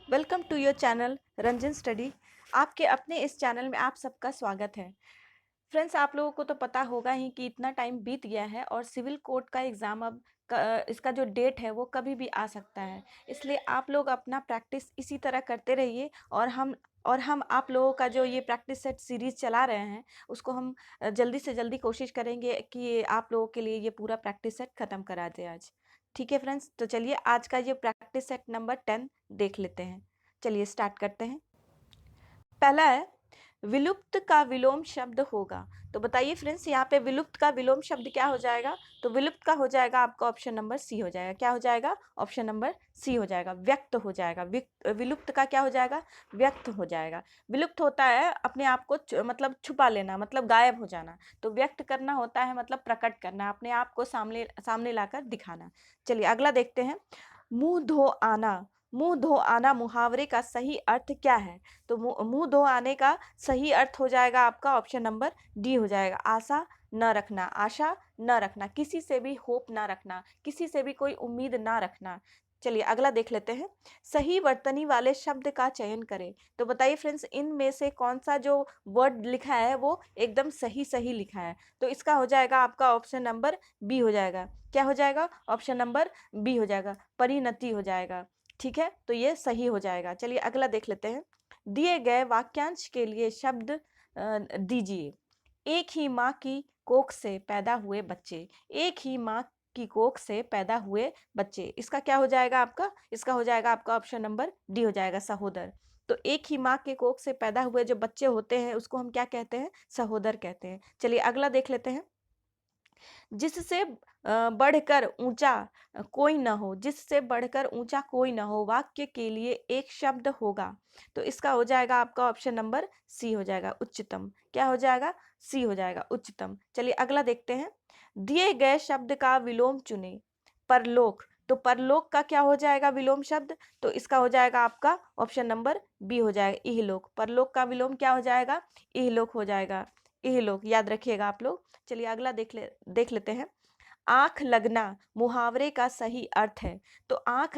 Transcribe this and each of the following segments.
Welcome to your channel Ranjan study. आपके अपने इस चैनल में आप सबका स्वागत है। फ्रेंड्स, आप लोगों को तो पता होगा ही कि इतना टाइम बीत गया है और सिविल कोर्ट का एग्ज़ाम अब इसका जो डेट है वो कभी भी आ सकता है। इसलिए आप लोग अपना प्रैक्टिस इसी तरह करते रहिए और हम आप लोगों का जो ये प्रैक्टिस सेट सीरीज़ चला रहे हैं उसको हम जल्दी से जल्दी कोशिश करेंगे कि आप लोगों के लिए ये पूरा प्रैक्टिस सेट ख़त्म करा दें आज। ठीक है फ्रेंड्स, तो चलिए आज का ये प्रैक्टिस सेट नंबर 10 देख लेते हैं। चलिए स्टार्ट करते हैं। पहला है विलुप्त का विलोम शब्द होगा। तो बताइए फ्रेंड्स, यहाँ पे विलुप्त का विलोम शब्द क्या हो जाएगा? तो विलुप्त का हो जाएगा आपका ऑप्शन नंबर सी हो जाएगा। क्या हो जाएगा? ऑप्शन नंबर सी हो जाएगा, व्यक्त हो जाएगा। विलुप्त का क्या हो जाएगा? व्यक्त हो जाएगा। विलुप्त होता है अपने आप को मतलब छुपा लेना, मतलब गायब हो जाना। तो व्यक्त करना होता है मतलब प्रकट करना, अपने आप को सामने सामने लाकर दिखाना। चलिए अगला देखते हैं। मुंह धो आना। मुंह धो आना मुहावरे का सही अर्थ क्या है? तो मुंह धो आने का सही अर्थ हो जाएगा आपका ऑप्शन नंबर डी हो जाएगा, आशा न रखना। आशा न रखना, किसी से भी होप ना रखना, किसी से भी कोई उम्मीद ना रखना। चलिए अगला देख लेते हैं। सही वर्तनी वाले शब्द का चयन करें। तो बताइए फ्रेंड्स, इनमें से कौन सा जो वर्ड लिखा है वो एकदम सही सही लिखा है? तो इसका हो जाएगा आपका ऑप्शन नंबर बी हो जाएगा। क्या हो जाएगा? ऑप्शन नंबर बी हो जाएगा, परिणति हो जाएगा। ठीक है, तो ये सही हो जाएगा। चलिए अगला देख लेते हैं। दिए गए वाक्यांश के लिए शब्द दीजिए। एक ही माँ की कोख से पैदा हुए बच्चे। एक ही माँ की कोख से पैदा हुए बच्चे, इसका क्या हो जाएगा आपका? इसका हो जाएगा आपका ऑप्शन नंबर डी हो जाएगा, सहोदर। तो एक ही माँ के कोख से पैदा हुए जो बच्चे होते हैं उसको हम क्या कहते हैं? सहोदर कहते हैं। चलिए अगला देख लेते हैं। जिससे बढ़कर ऊंचा कोई न हो। जिससे बढ़कर ऊंचा कोई न हो वाक्य के लिए एक शब्द होगा। तो इसका हो जाएगा आपका ऑप्शन नंबर सी हो जाएगा, उच्चतम। क्या हो जाएगा? सी हो जाएगा, उच्चतम। चलिए अगला देखते हैं। दिए गए शब्द का विलोम चुने। परलोक। तो परलोक का क्या हो जाएगा विलोम शब्द? तो इसका हो जाएगा आपका ऑप्शन नंबर बी हो जाएगा, इहलोक। परलोक का विलोम क्या हो जाएगा? इहलोक हो जाएगा। इहलोक याद रखिएगा आप लोग। चलिए अगला देख लेते हैं। आंख लगना मुहावरे का सही अर्थ है। तो आंख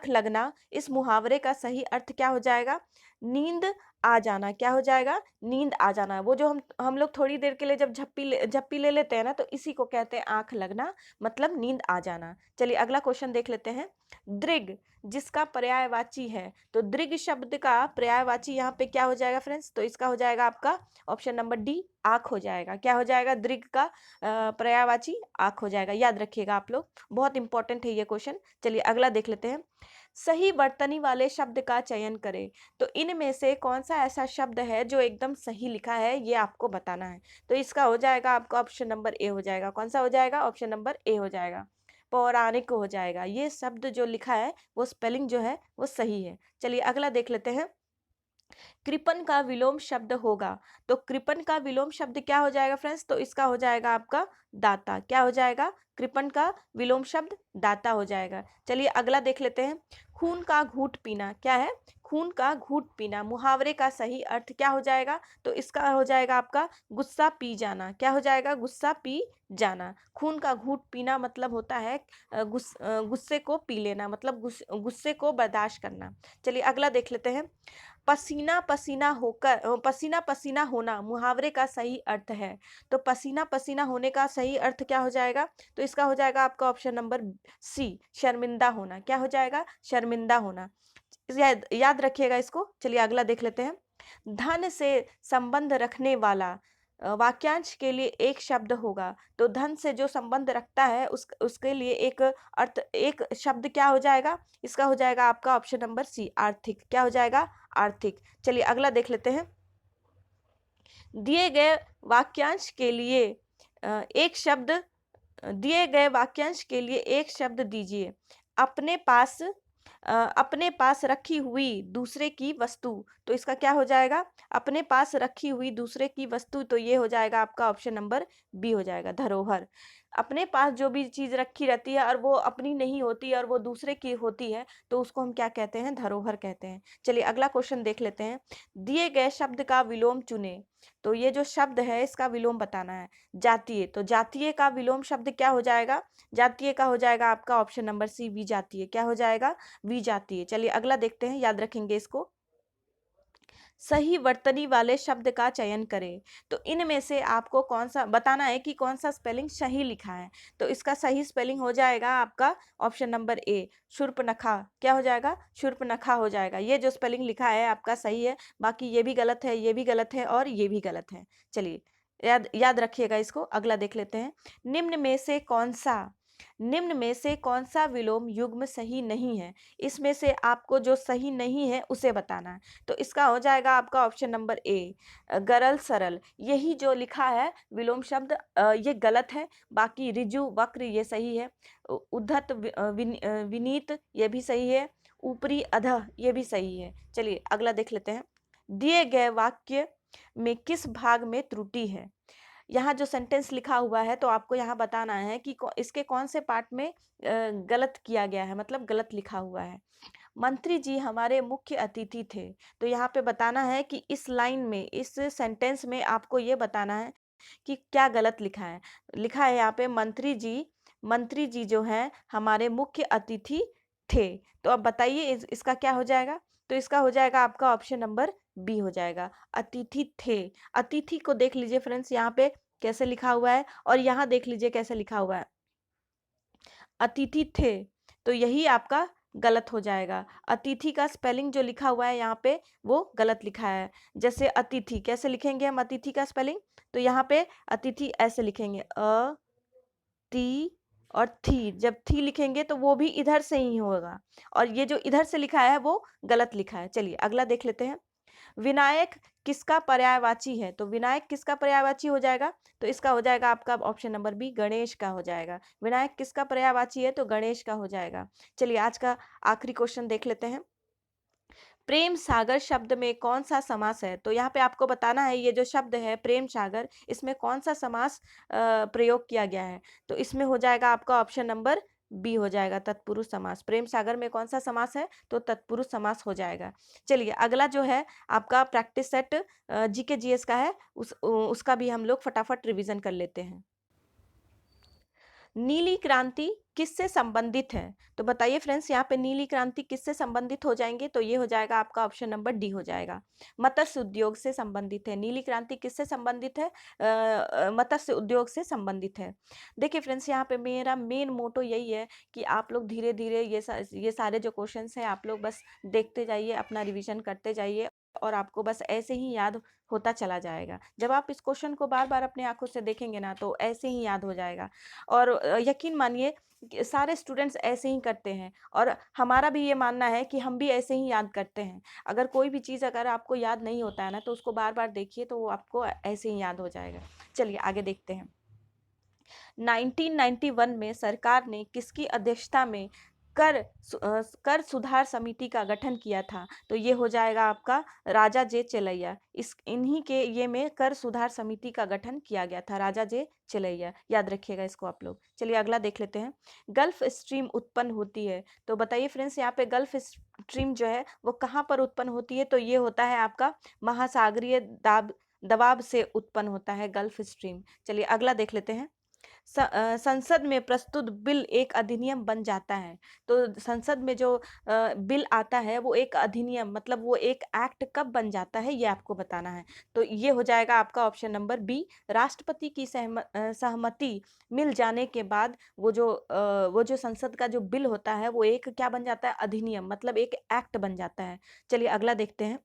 लगना इस मुहावरे का सही अर्थ क्या हो जाएगा? नींद आ जाना। क्या हो जाएगा? नींद आ जाना। वो जो हम लोग थोड़ी देर के लिए जब झप्पी ले लेते हैं ना, तो इसी को कहते हैं आंख लगना, मतलब नींद आ जाना। चलिए अगला क्वेश्चन देख लेते हैं। दृग जिसका पर्यायवाची है। तो दृग शब्द का पर्यायवाची यहाँ पे क्या हो जाएगा फ्रेंड्स? तो इसका हो जाएगा आपका ऑप्शन नंबर डी, आंख हो जाएगा। क्या हो जाएगा? दृग का पर्यायवाची आंख हो जाएगा। याद रखिएगा आप लोग, बहुत इंपॉर्टेंट है ये क्वेश्चन। चलिए अगला देख लेते हैं। सही वर्तनी वाले शब्द का चयन करें। तो इनमें से कौन सा ऐसा शब्द है जो एकदम सही लिखा है, ये आपको बताना है। तो इसका हो जाएगा आपका ऑप्शन नंबर ए हो जाएगा। कौन सा हो जाएगा? ऑप्शन नंबर ए हो जाएगा, पौराणिक हो जाएगा। ये शब्द जो लिखा है वो स्पेलिंग जो है वो सही है। चलिए अगला देख लेते हैं। कृपन का विलोम शब्द होगा। तो कृपन का विलोम शब्द क्या हो जाएगा फ्रेंड्स? तो इसका हो जाएगा आपका दाता। क्या हो जाएगा? कृपन का विलोम शब्द दाता हो जाएगा। चलिए अगला देख लेते हैं। खून का घूंट पीना। क्या है? खून का घूंट पीना मुहावरे का सही अर्थ क्या हो जाएगा? तो इसका हो जाएगा आपका गुस्सा पी जाना। क्या हो जाएगा? गुस्सा पी जाना। खून का घूंट पीना मतलब होता है गुस्से को पी लेना, मतलब गुस्से को बर्दाश्त करना। चलिए अगला देख लेते हैं। पसीना पसीना होकर पसीना पसीना होना मुहावरे का सही अर्थ है। तो पसीना पसीना होने का सही अर्थ क्या हो जाएगा? तो इसका हो जाएगा आपका ऑप्शन नंबर सी, शर्मिंदा होना। क्या हो जाएगा? शर्मिंदा होना। याद रखिएगा इसको। चलिए अगला देख लेते हैं। धन से संबंध रखने वाला वाक्यांश के लिए एक शब्द होगा। तो धन से जो संबंध रखता है उसके लिए एक शब्द क्या हो जाएगा? इसका हो जाएगा आपका ऑप्शन नंबर सी, आर्थिक। क्या हो जाएगा? आर्थिक। चलिए अगला देख लेते हैं। दिए गए वाक्यांश के लिए एक शब्द दिए गए वाक्यांश के लिए एक शब्द दीजिए। अपने पास अपने पास रखी हुई दूसरे की वस्तु। तो इसका क्या हो जाएगा? अपने पास रखी हुई दूसरे की वस्तु। तो ये हो जाएगा आपका ऑप्शन नंबर बी हो जाएगा, धरोहर। अपने पास जो भी चीज़ रखी रहती है और वो अपनी नहीं होती और वो दूसरे की होती है, तो उसको हम क्या कहते हैं? धरोहर कहते हैं। चलिए अगला क्वेश्चन देख लेते हैं। दिए गए शब्द का विलोम चुनें। तो ये जो शब्द है इसका विलोम बताना है। जातीय, तो जातीय का विलोम शब्द क्या हो जाएगा? जातीय का हो जाएगा आपका ऑप्शन नंबर सी विजातीय। क्या हो जाएगा? विजातीय। चलिए अगला देखते हैं, याद रखेंगे इसको। सही वर्तनी वाले शब्द का चयन करें। तो इनमें से आपको कौन सा बताना है कि कौन सा स्पेलिंग सही लिखा है। तो इसका सही स्पेलिंग हो जाएगा आपका ऑप्शन नंबर ए शूर्पणखा। क्या हो जाएगा? शूर्पणखा हो जाएगा। ये जो स्पेलिंग लिखा है आपका सही है, बाकी ये भी गलत है, ये भी गलत है और ये भी गलत है। चलिए याद याद रखिएगा इसको। अगला देख लेते हैं। निम्न में से कौन सा विलोम युग्म सही नहीं है? इसमें से आपको जो सही नहीं है उसे बताना है। तो इसका हो जाएगा आपका ऑप्शन नंबर ए गरल सरल। यही जो लिखा है विलोम शब्द ये गलत है। बाकी ऋजु वक्र ये सही है। उद्धत विनीत ये भी सही है। ऊपरी अधः ये भी सही है। चलिए अगला देख लेते हैं। दिए गए वाक्य में किस भाग में त्रुटि है? यहाँ जो सेंटेंस लिखा हुआ है तो आपको यहाँ बताना है कि इसके कौन से पार्ट में गलत किया गया है, मतलब गलत लिखा हुआ है। मंत्री जी हमारे मुख्य अतिथि थे। तो यहाँ पे बताना है कि इस लाइन में, इस सेंटेंस में आपको ये बताना है कि क्या गलत लिखा है। लिखा है यहाँ पे मंत्री जी जो हैं हमारे मुख्य अतिथि थे। तो अब बताइए इसका क्या हो जाएगा? तो इसका हो जाएगा आपका ऑप्शन नंबर बी हो जाएगा, अतिथि थे। अतिथि को देख लीजिए फ्रेंड्स यहाँ पे कैसे लिखा हुआ है और यहाँ देख लीजिए कैसे लिखा हुआ है, अतिथि थे। तो यही आपका गलत हो जाएगा। अतिथि का स्पेलिंग जो लिखा हुआ है यहाँ पे वो गलत लिखा है। जैसे अतिथि कैसे लिखेंगे हम अतिथि का स्पेलिंग? तो यहाँ पे अतिथि ऐसे लिखेंगे, अ ती और थी। जब थी लिखेंगे तो वो भी इधर से ही होगा और ये जो इधर से लिखा है वो गलत लिखा है। चलिए अगला देख लेते हैं। विनायक किसका पर्यायवाची है? तो विनायक किसका पर्यायवाची हो जाएगा? तो इसका हो जाएगा आपका ऑप्शन नंबर बी गणेश का हो जाएगा। विनायक किसका पर्यायवाची है? तो गणेश का हो जाएगा। चलिए आज का आखिरी क्वेश्चन देख लेते हैं। प्रेम सागर शब्द में कौन सा समास है? तो यहाँ पे आपको बताना है ये जो शब्द है प्रेम सागर, इसमें कौन सा समास प्रयोग किया गया है। तो इसमें हो जाएगा आपका ऑप्शन नंबर बी हो जाएगा, तत्पुरुष समास। प्रेम सागर में कौन सा समास है? तो तत्पुरुष समास हो जाएगा। चलिए अगला जो है आपका प्रैक्टिस सेट जीके जीएस का है, उसका भी हम लोग फटाफट रिवीजन कर लेते हैं। नीली क्रांति किससे संबंधित है? तो बताइए फ्रेंड्स यहाँ पे नीली क्रांति किससे संबंधित हो जाएंगे? तो ये हो जाएगा आपका ऑप्शन नंबर डी हो जाएगा, मत्स्य उद्योग से संबंधित है। नीली क्रांति किससे संबंधित है? मत्स्य उद्योग से संबंधित है। देखिए फ्रेंड्स यहाँ पे मेरा मेन मोटो यही है कि आप लोग धीरे धीरे ये सारे जो क्वेश्चन हैं आप लोग बस देखते जाइए, अपना रिविजन करते जाइए और आपको बस ऐसे ही याद होता चला जाएगा। जब आप इस क्वेश्चन को बार बार अपने आंखों से देखेंगे ना तो ऐसे ही याद हो जाएगा। और यकीन मानिए कि सारे स्टूडेंट्स ऐसे ही करते हैं और हमारा भी ये मानना है कि हम भी ऐसे ही याद करते हैं। अगर कोई भी चीज़ अगर आपको याद नहीं होता है ना तो उसको बार बार देखिए तो वो आपको ऐसे ही याद हो जाएगा। चलिए आगे देखते हैं। 1991 में सरकार ने किसकी अध्यक्षता में कर सुधार समिति का गठन किया था? तो ये हो जाएगा आपका राजा जे चेलैया। इन्हीं के ये में कर सुधार समिति का गठन किया गया था, राजा जे चेलैया। याद रखिएगा इसको आप लोग। चलिए अगला देख लेते हैं। गल्फ स्ट्रीम उत्पन्न होती है। तो बताइए फ्रेंड्स यहाँ पे गल्फ स्ट्रीम जो है वो कहाँ पर उत्पन्न होती है? तो ये होता है आपका महासागरीय दबाव से उत्पन्न होता है गल्फ स्ट्रीम। चलिए अगला देख लेते हैं। संसद में प्रस्तुत बिल एक अधिनियम बन जाता है। तो संसद में जो बिल आता है वो एक अधिनियम, मतलब वो एक एक्ट कब बन जाता है ये आपको बताना है। तो ये हो जाएगा आपका ऑप्शन नंबर बी, राष्ट्रपति की सहमति मिल जाने के बाद वो जो संसद का जो बिल होता है वो एक क्या बन जाता है? अधिनियम, मतलब एक एक्ट बन जाता है। चलिए अगला देखते हैं।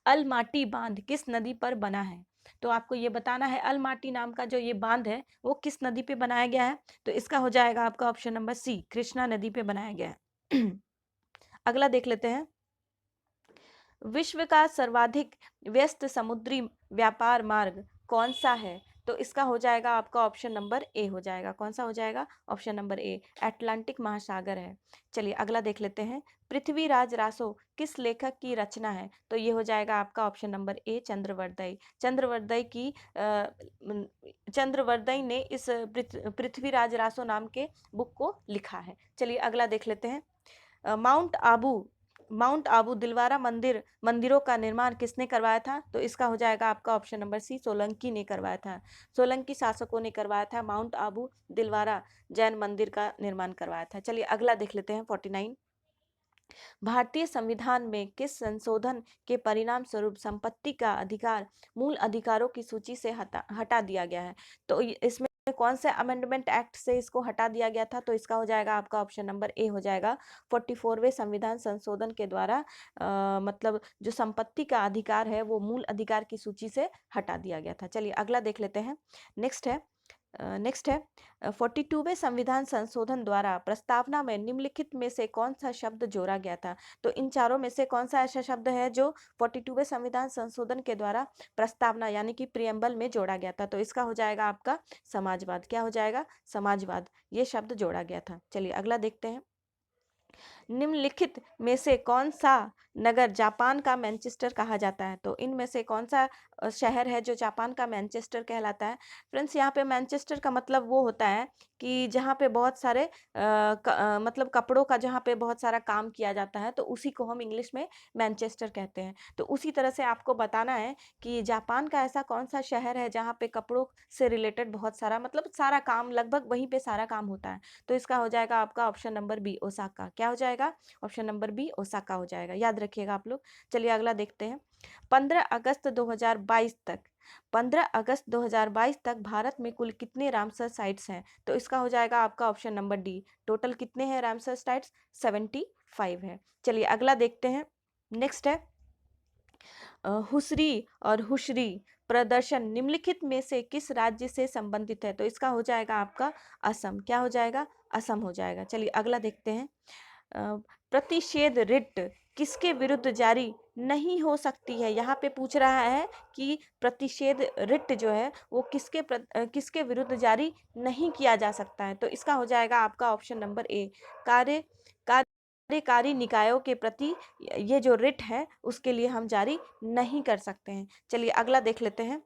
अलमाटी बांध किस नदी पर बना है? तो आपको ये बताना है अलमाटी नाम का जो ये बांध है वो किस नदी पे बनाया गया है? तो इसका हो जाएगा आपका ऑप्शन नंबर सी, कृष्णा नदी पे बनाया गया है। अगला देख लेते हैं। विश्व का सर्वाधिक व्यस्त समुद्री व्यापार मार्ग कौन सा है? तो इसका हो जाएगा आपका ऑप्शन नंबर ए हो जाएगा। कौन सा हो जाएगा? ऑप्शन नंबर ए, अटलांटिक महासागर है। चलिए अगला देख लेते हैं, पृथ्वीराज रासो किस लेखक की रचना है? तो ये हो जाएगा आपका ऑप्शन नंबर ए, चंद्रवरदई। चंद्रवरदई ने इस पृथ्वीराज रासो नाम के बुक को लिखा है। चलिए अगला देख लेते हैं, माउंट आबू दिलवारा मंदिरों का निर्माण किसने करवाया था? तो इसका हो जाएगा आपका ऑप्शन नंबर सी, सोलंकी ने करवाया था। सोलंकी शासकों ने करवाया था माउंट आबू दिलवारा जैन मंदिर का निर्माण करवाया था। चलिए अगला देख लेते हैं 49, भारतीय संविधान में किस संशोधन के परिणाम स्वरूप संपत्ति का अधिकार मूल अधिकारों की सूची से हटा दिया गया है? तो इसमें कौन से अमेंडमेंट एक्ट से इसको हटा दिया गया था? तो इसका हो जाएगा आपका ऑप्शन नंबर ए हो जाएगा, 44वें संविधान संशोधन के द्वारा मतलब जो संपत्ति का अधिकार है वो मूल अधिकार की सूची से हटा दिया गया था। चलिए अगला देख लेते हैं, नेक्स्ट है 42वें संविधान संशोधन द्वारा प्रस्तावना में निम्नलिखित में से कौन सा शब्द जोड़ा गया था? तो इन चारों में से कौन सा ऐसा शब्द है जो 42वें संविधान संशोधन के द्वारा प्रस्तावना यानी कि प्रियम्बल में जोड़ा गया था? तो इसका हो जाएगा आपका समाजवाद। क्या हो जाएगा? समाजवाद, ये शब्द जोड़ा गया था। चलिए अगला देखते हैं, निम्नलिखित में से कौन सा नगर जापान का मैनचेस्टर कहा जाता है? तो इनमें से कौन सा शहर है जो जापान का मैनचेस्टर कहलाता है? फ्रेंड्स यहाँ पे मैनचेस्टर का मतलब वो होता है कि जहाँ पे बहुत सारे मतलब कपड़ों का जहाँ पे बहुत सारा काम किया जाता है, तो उसी को हम इंग्लिश में मैनचेस्टर कहते हैं। तो उसी तरह से आपको बताना है कि जापान का ऐसा कौन सा शहर है जहाँ पे कपड़ों से रिलेटेड बहुत सारा मतलब सारा काम लगभग वहीं पे सारा काम होता है। तो इसका हो जाएगा आपका ऑप्शन नंबर बी, ओसाका। क्या हो जाएगा? ऑप्शन नंबर बी, ओसाका हो जाएगा। याद रखिएगा आप लोग। चलिए अगला देखते हैं, 15 अगस्त 2022 तक 15 अगस्त 2022 तक भारत में कुल कितने रामसर साइट्स हैं? तो इसका हो जाएगा आपका ऑप्शन नंबर डी, टोटल कितने हैं रामसर साइट्स? 75 है। चलिए अगला देखते हैं, नेक्स्ट है हुसरी और हुशरी प्रदर्शन निम्नलिखित में से किस राज्य से संबंधित है? तो इसका हो जाएगा आपका असम। क्या हो जाएगा? असम हो जाएगा। चलिए अगला देखते हैं, प्रतिषेध रिट किसके विरुद्ध जारी नहीं हो सकती है? यहाँ पे पूछ रहा है कि प्रतिषेध रिट जो है वो किसके विरुद्ध जारी नहीं किया जा सकता है? तो इसका हो जाएगा आपका ऑप्शन नंबर ए, कार्य कार्यकारी निकायों के प्रति ये जो रिट है उसके लिए हम जारी नहीं कर सकते हैं। चलिए अगला देख लेते हैं,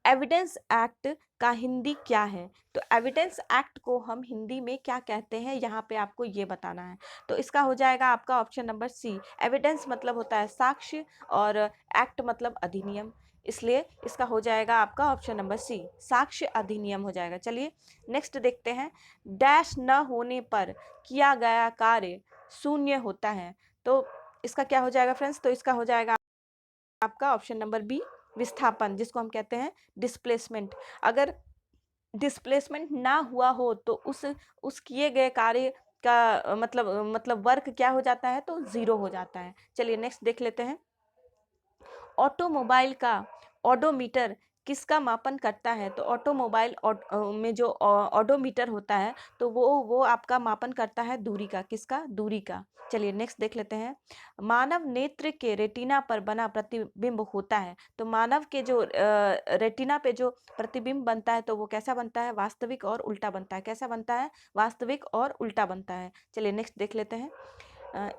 एविडेंस एक्ट का हिंदी क्या है? तो एविडेंस एक्ट को हम हिंदी में क्या कहते हैं, यहाँ पे आपको ये बताना है। तो इसका हो जाएगा आपका ऑप्शन नंबर सी, एविडेंस मतलब होता है साक्ष्य और एक्ट मतलब अधिनियम, इसलिए इसका हो जाएगा आपका ऑप्शन नंबर सी, साक्ष्य अधिनियम हो जाएगा। चलिए नेक्स्ट देखते हैं, डैश न होने पर किया गया कार्य शून्य होता है। तो इसका क्या हो जाएगा फ्रेंड्स? तो इसका हो जाएगा आपका ऑप्शन नंबर बी, विस्थापन, जिसको हम कहते हैं डिस्प्लेसमेंट। अगर डिस्प्लेसमेंट ना हुआ हो तो उस किए गए कार्य का मतलब वर्क क्या हो जाता है? तो जीरो हो जाता है। चलिए नेक्स्ट देख लेते हैं, ऑटोमोबाइल का ओडोमीटर किसका मापन करता है? तो ऑटोमोबाइल में जो ओडोमीटर होता है तो वो आपका मापन करता है दूरी का, किसका? दूरी का। चलिए नेक्स्ट देख लेते हैं, मानव नेत्र के रेटिना पर बना प्रतिबिंब होता है। तो मानव के जो रेटिना पे जो प्रतिबिंब बनता है तो वो कैसा बनता है? वास्तविक और उल्टा बनता है। कैसा बनता है? वास्तविक और उल्टा बनता है। चलिए नेक्स्ट देख लेते हैं,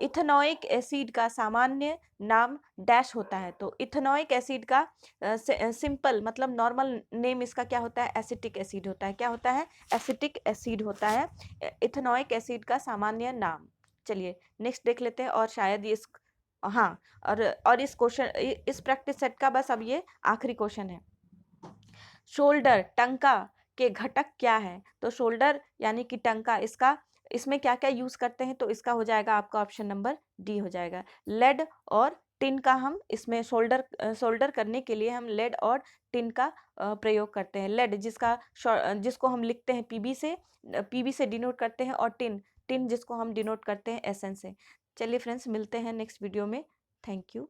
इथेनॉइक एसिड का सामान्य नाम डैश होता है। तो इथेनॉइक एसिड का सिंपल मतलब नॉर्मल नेम इसका क्या होता है? एसिटिक एसिड होता है। क्या होता है? एसिटिक एसिड होता है इथेनॉइक एसिड का सामान्य नाम। चलिए नेक्स्ट देख लेते हैं, और शायद ये हाँ, और इस प्रैक्टिस सेट का बस अब ये आखिरी क्वेश्चन है, शोल्डर टंका के घटक क्या है? तो शोल्डर यानी कि टंका, इसमें क्या क्या यूज करते हैं? तो इसका हो जाएगा आपका ऑप्शन नंबर डी हो जाएगा, लेड और टिन का हम इसमें सोल्डर करने के लिए हम लेड और टिन का प्रयोग करते हैं। लेड जिसको हम लिखते हैं पीबी से डिनोट करते हैं, और टिन जिसको हम डिनोट करते हैं एसएन से। चलिए फ्रेंड्स, मिलते हैं नेक्स्ट वीडियो में। Thank you.